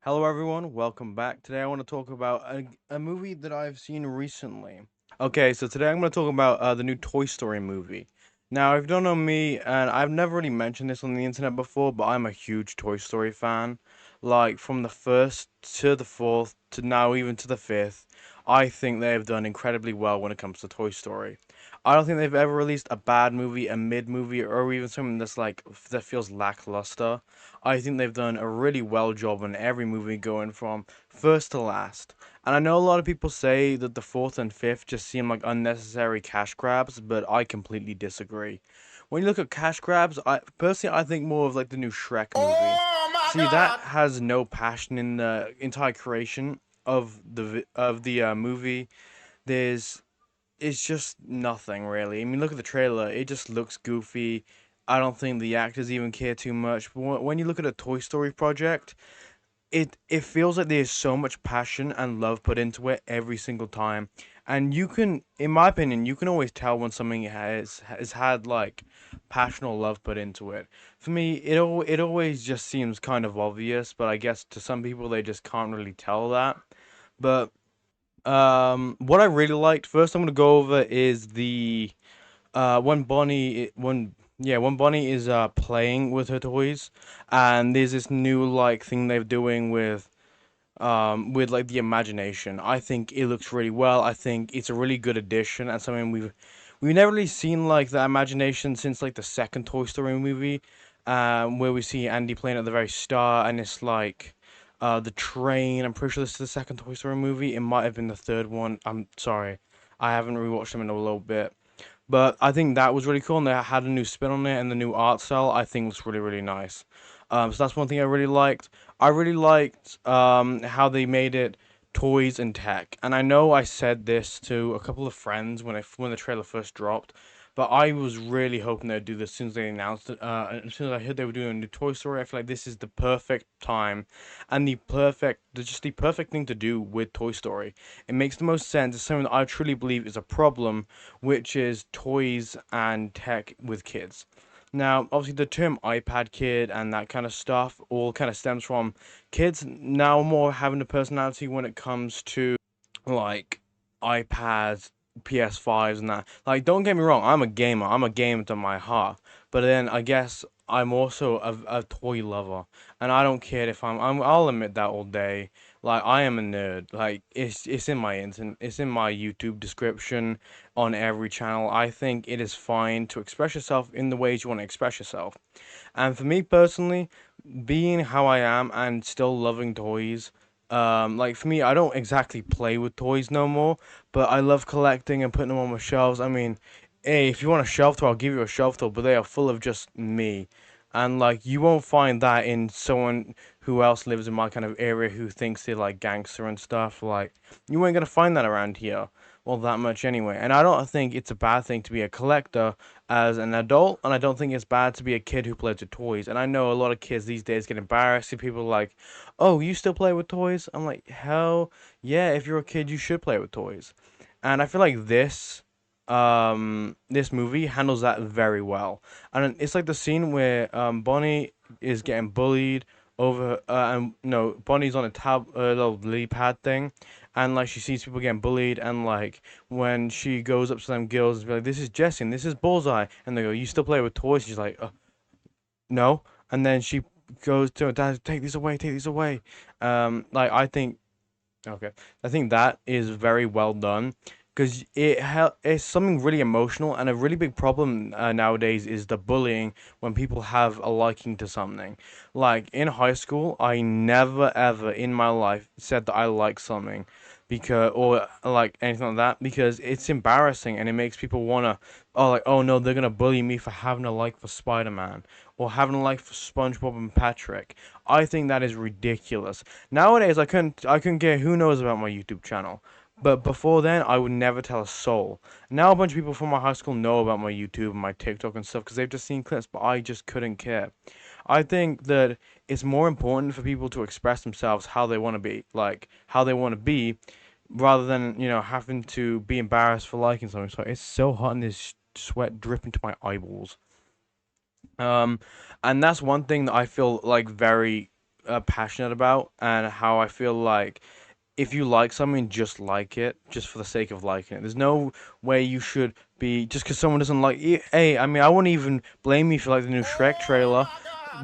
Hello, everyone. Welcome back. Today, I want to talk about a movie that I've seen recently. Okay, so today I'm going to talk about the new Toy Story movie. Now, if you don't know me, and I've never really mentioned this on the internet before, but I'm a huge Toy Story fan. Like, from the first to the fourth to now even to the fifth, I think they have done incredibly well when it comes to Toy Story. I don't think they've ever released a bad movie, a mid movie, or even something that's like that feels lackluster. I think they've done a really well job on every movie going from first to last. And I know a lot of people say that the fourth and fifth just seem like unnecessary cash grabs, but I completely disagree. When you look at cash grabs, I think more of like the new Shrek movie. Oh my See, that God! has no passion in the entire creation of the movie. There's it's just nothing really. I mean, look at the trailer; it just looks goofy. I don't think the actors even care too much. But when you look at a Toy Story project, it feels like there's so much passion and love put into it every single time, and you can, in my opinion, you can always tell when something has had like passion or love put into it. For me, it always just seems kind of obvious, but I guess to some people they just can't really tell that. But what I really liked first, I'm gonna go over is the when Bonnie is playing with her toys, and there's this new like thing they're doing with like the imagination. I think it looks really well. I think it's a really good addition and something we've never really seen like the imagination since like the second Toy Story movie, where we see Andy playing at the very start, and it's like the train. I'm pretty sure this is the second Toy Story movie. It might have been the third one. I'm sorry, I haven't rewatched them in a little bit. But I think that was really cool, and they had a new spin on it, and the new art style I think was really really nice. So that's one thing I really liked. I really liked how they made it toys and tech, and I know I said this to a couple of friends when the trailer first dropped, but I was really hoping they'd do this as soon as they announced it. And as soon as I heard they were doing a new Toy Story, I feel like this is the perfect time, and just the perfect thing to do with Toy Story. It makes the most sense. It's something that I truly believe is a problem, which is toys and tech with kids. Now, obviously, the term iPad kid and that kind of stuff all kind of stems from kids now more having a personality when it comes to like iPads, PS5s, and that. Like, don't get me wrong, I'm a gamer. I'm a gamer to my heart. But then I guess I'm also a toy lover, and I don't care if I'll admit that all day. Like, I am a nerd. Like, it's in my YouTube description on every channel. I think it is fine to express yourself in the ways you want to express yourself. And for me personally, being how I am and still loving toys, like for me, I don't exactly play with toys no more, but I love collecting and putting them on my shelves. I mean, hey, if you want a shelf toy, I'll give you a shelf toy, but they are full of just me. And like you won't find that in someone who else lives in my kind of area who thinks they're like gangster and stuff. Like you ain't gonna find that around here. Well, that much anyway. And I don't think it's a bad thing to be a collector as an adult, and I don't think it's bad to be a kid who plays with toys. And I know a lot of kids these days get embarrassed. See people like, "Oh, you still play with toys?" I'm like, "Hell yeah! If you're a kid, you should play with toys." And I feel like this movie handles that very well. And it's like the scene where Bonnie is getting bullied over, and no, Bonnie's on a little lily pad thing, and like she sees people getting bullied, and like when she goes up to them girls and be like, "This is Jessie, and this is Bullseye," and they go, "You still play with toys?" She's like, "No," and then she goes to her dad, "Take these away, take these away." Like okay, I think that is very well done because it's something really emotional, and a really big problem nowadays is the bullying when people have a liking to something. Like in high school, I never ever in my life said that I like something because or like anything like that because it's embarrassing and it makes people wanna, oh, like, oh no, they're gonna bully me for having a like for Spider-Man or having a like for SpongeBob and Patrick. I think that is ridiculous. Nowadays, I couldn't care who knows about my YouTube channel. But before then, I would never tell a soul. Now a bunch of people from my high school know about my YouTube and my TikTok and stuff because they've just seen clips, but I just couldn't care. I think that it's more important for people to express themselves how they want to be, like how they want to be, rather than having to be embarrassed for liking something. So it's so hot and there's sweat dripping to my eyeballs. Um, and that's one thing that I feel like very passionate about, and how I feel like if you like something, just like it, just for the sake of liking it. There's no way you should be just because someone doesn't like it. Hey, I mean, I wouldn't even blame you for like the new Shrek trailer.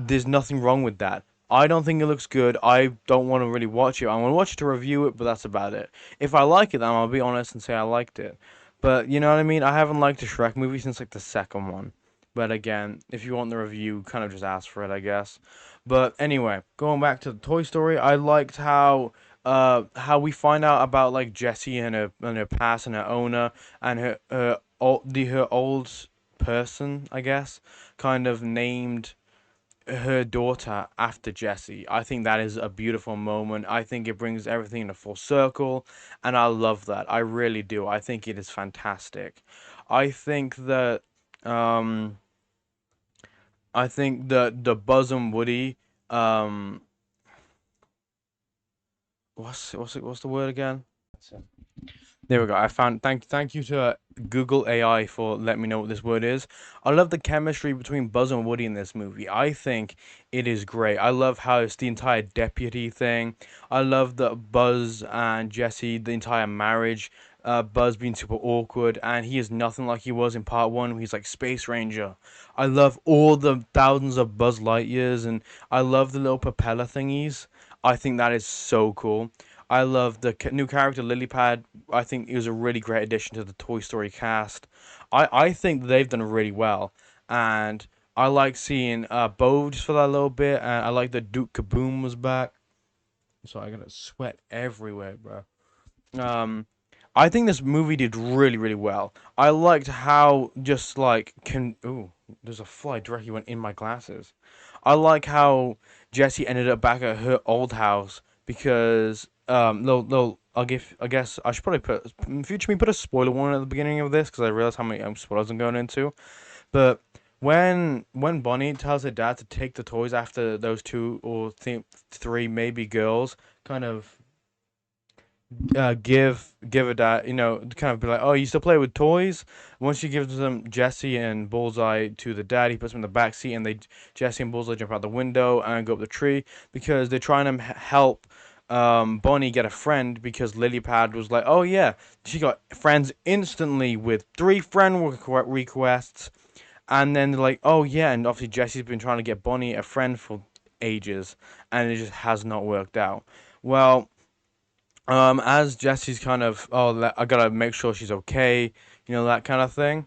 There's nothing wrong with that. I don't think it looks good. I don't want to really watch it. I want to watch it to review it, but that's about it. If I like it, then I'll be honest and say I liked it. But you know what I mean? I haven't liked a Shrek movie since like the second one. But again, if you want the review, kind of just ask for it, I guess. But anyway, going back to the Toy Story, I liked how we find out about like Jessie and her past and her owner and her old person, I guess, kind of named her daughter after Jessie. I think that is a beautiful moment. I think it brings everything in a full circle, and I love that. I really do. I think it is fantastic. I think that um I think the Buzz and Woody um what's the word again? There we go. I found thank you to Google AI for letting me know what this word is. I love the chemistry between Buzz and Woody in this movie. I think it is great. I love how it's the entire deputy thing. I love that Buzz and Jesse, the entire marriage. Buzz being super awkward, and he is nothing like he was in part one. He's like Space Ranger. I love all the thousands of Buzz Lightyears, and I love the little propeller thingies. I think that is so cool. I love the new character Lilypad. I think it was a really great addition to the Toy Story cast. I think they've done really well, and I like seeing Bo just for that little bit, and I like that Duke Kaboom was back. So I got sweat everywhere, bro. Um, I think this movie did really, really well. I liked how just like can ooh, there's a fly directly went in my glasses. I like how Jessie ended up back at her old house because no I guess I should probably put in future me put a spoiler warning at the beginning of this because I realized how many spoilers I'm going into. But when Bonnie tells her dad to take the toys after those two or three maybe girls kind of give a dad, kind of be like, oh, you still play with toys. Once she gives them Jesse and Bullseye to the dad, he puts them in the back seat, and they Jesse and Bullseye jump out the window and go up the tree because they're trying to help Bonnie get a friend because Lilypad was like, oh yeah, she got friends instantly with 3 friend requests, and then they're like, oh yeah, and obviously Jesse's been trying to get Bonnie a friend for ages, and it just has not worked out. Well, as Jesse's kind of, oh, I gotta make sure she's okay, that kind of thing.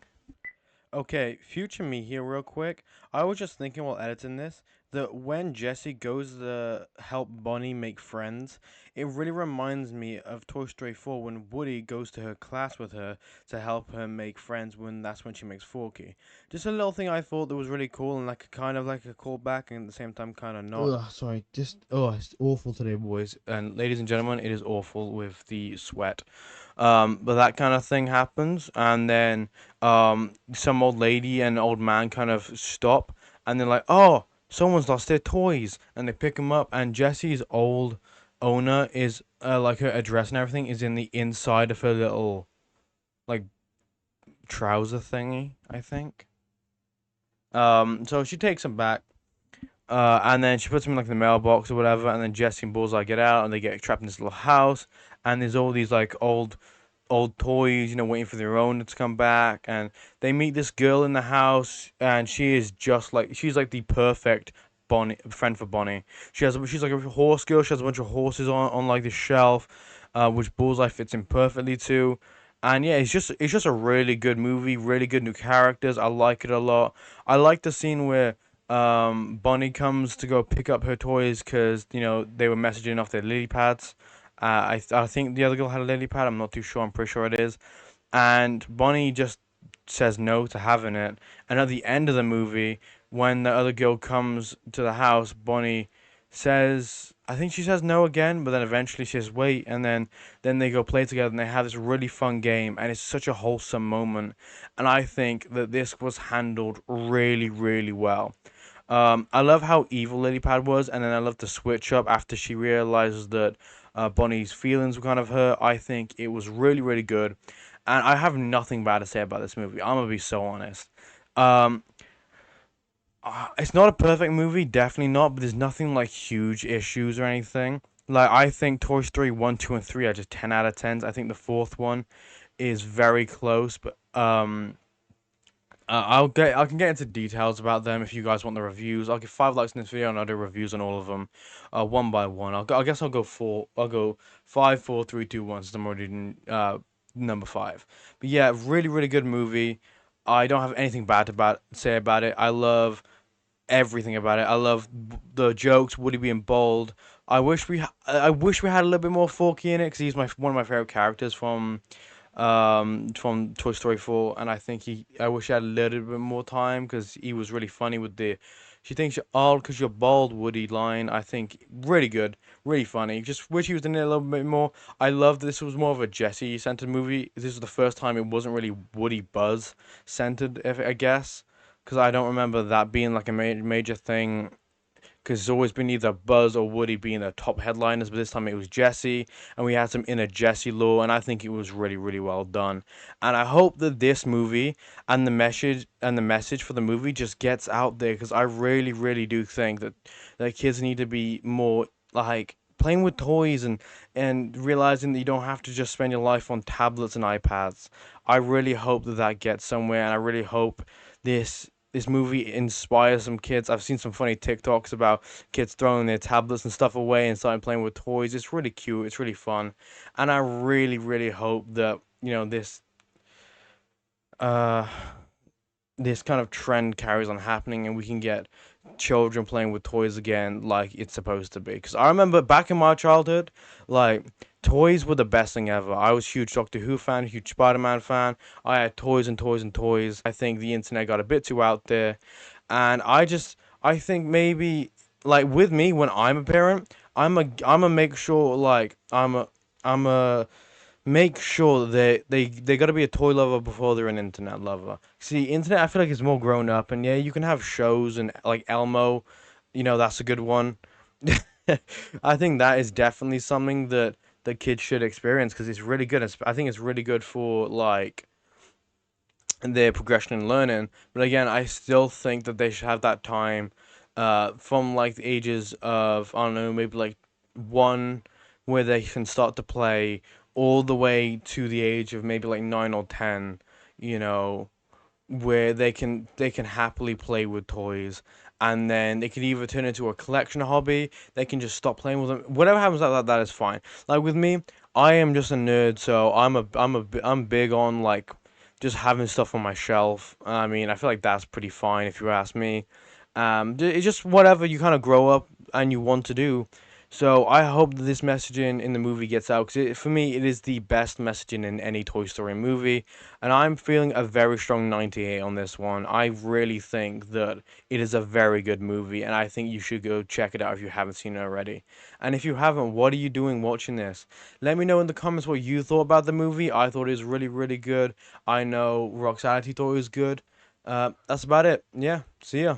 Okay, future me here, real quick. I was just thinking while editing this that when Jessie goes to help Bonnie make friends, it really reminds me of Toy Story 4 when Woody goes to her class with her to help her make friends when that's when she makes Forky. Just a little thing I thought that was really cool and like kind of like a callback and at the same time kind of not. Ugh, sorry, just it's awful today, boys and ladies and gentlemen. It is awful with the sweat. But that kind of thing happens, and then some old lady and old man kind of stop, and they're like, "Oh, someone's lost their toys," and they pick them up, and Jesse's old owner is like her address and everything is in the inside of her little like trouser thingy, I think. So she takes them back. And then she puts them in like the mailbox or whatever, and then Jesse and Bullseye get out and they get trapped in this little house, and there's all these like old toys, waiting for their owner to come back. And they meet this girl in the house, and she's like the perfect Bonnie friend for Bonnie. She's like a horse girl. She has a bunch of horses on like the shelf, which Bullseye fits in perfectly to. And yeah, it's just a really good movie, really good new characters. I like it a lot. I like the scene where Bonnie comes to go pick up her toys because they were messaging off their lily pads. I think the other girl had a lily pad. I'm not too sure. I'm pretty sure it is. And Bonnie just says no to having it. And at the end of the movie, when the other girl comes to the house, Bonnie says, I think she says no again, but then eventually she says wait, and then they go play together and they have this really fun game, and it's such a wholesome moment. And I think that this was handled really, really well. I love how evil Lilypad was, and then I love the switch up after she realizes that Bonnie's feelings were kind of hurt. I think it was really, really good, and I have nothing bad to say about this movie. I'm gonna be so honest. Um, It's not a perfect movie, definitely not, but there's nothing like huge issues or anything. Like I think Toy Story 1, 2, and 3 are just 10 out of 10s. I think the fourth one is very close, but I can get into details about them if you guys want the reviews. I'll give 5 likes in this video and I'll do reviews on all of them, one by one. I guess I'll go four. I'll go 5, 4, 3, 2, 1. Since I'm already in, number 5. But yeah, really, really good movie. I don't have anything bad to say about it. I love everything about it. I love the jokes, Woody being bold. I wish we had a little bit more Forky in it because he's my one of my favorite characters from Toy Story 4, and I wish I had a little bit more time because he was really funny with the she thinks you're old because you're bald Woody line. I think really good, really funny. Just wish he was in it a little bit more. I love that this was more of a Jesse centered movie. This was the first time it wasn't really Woody Buzz centered, if I guess, because I don't remember that being like a major thing because it's always been either Buzz or Woody being the top headliners, but this time it was Jesse, and we had some inner Jesse lore, and I think it was really, really well done. And I hope that this movie and the message for the movie just gets out there, because I really, really do think that kids need to be more like playing with toys and realizing that you don't have to just spend your life on tablets and iPads. I really hope that that gets somewhere, and I really hope this movie inspires some kids. I've seen some funny TikToks about kids throwing their tablets and stuff away and starting playing with toys. It's really cute. It's really fun, and I really, really hope that uh this kind of trend carries on happening and we can get children playing with toys again like it's supposed to be. Because I remember back in my childhood, like, toys were the best thing ever. I was a huge Doctor Who fan, huge Spider-Man fan. I had toys and toys and toys. I think the internet got a bit too out there. And I think maybe, like, with me, when I'm a parent, I'm a make sure, like, I'm a make sure that they got to be a toy lover before they're an internet lover. See, internet I feel like is more grown up, and yeah, you can have shows and like Elmo, that's a good one. I think that is definitely something that the kids should experience because it's really good. I think it's really good for like their progression in learning. But again, I still think that they should have that time, from like the ages of I don't know, maybe like 1, where they can start to play, all the way to the age of maybe like 9 or 10. You know, where they can happily play with toys, and then they can either turn into a collection hobby, they can just stop playing with them. Whatever happens like that, that is fine. Like with me, I am just a nerd, so I'm big on like just having stuff on my shelf. I mean, I feel like that's pretty fine if you ask me. It's just whatever you kind of grow up and you want to do. So I hope that this messaging in the movie gets out because for me it is the best messaging in any Toy Story movie, and I'm feeling a very strong 98 on this one. I really think that it is a very good movie, and I think you should go check it out if you haven't seen it already. And if you haven't, what are you doing watching this? Let me know in the comments what you thought about the movie. I thought it was really, really good. I know Roxanne thought it was good. That's about it. Yeah, see ya.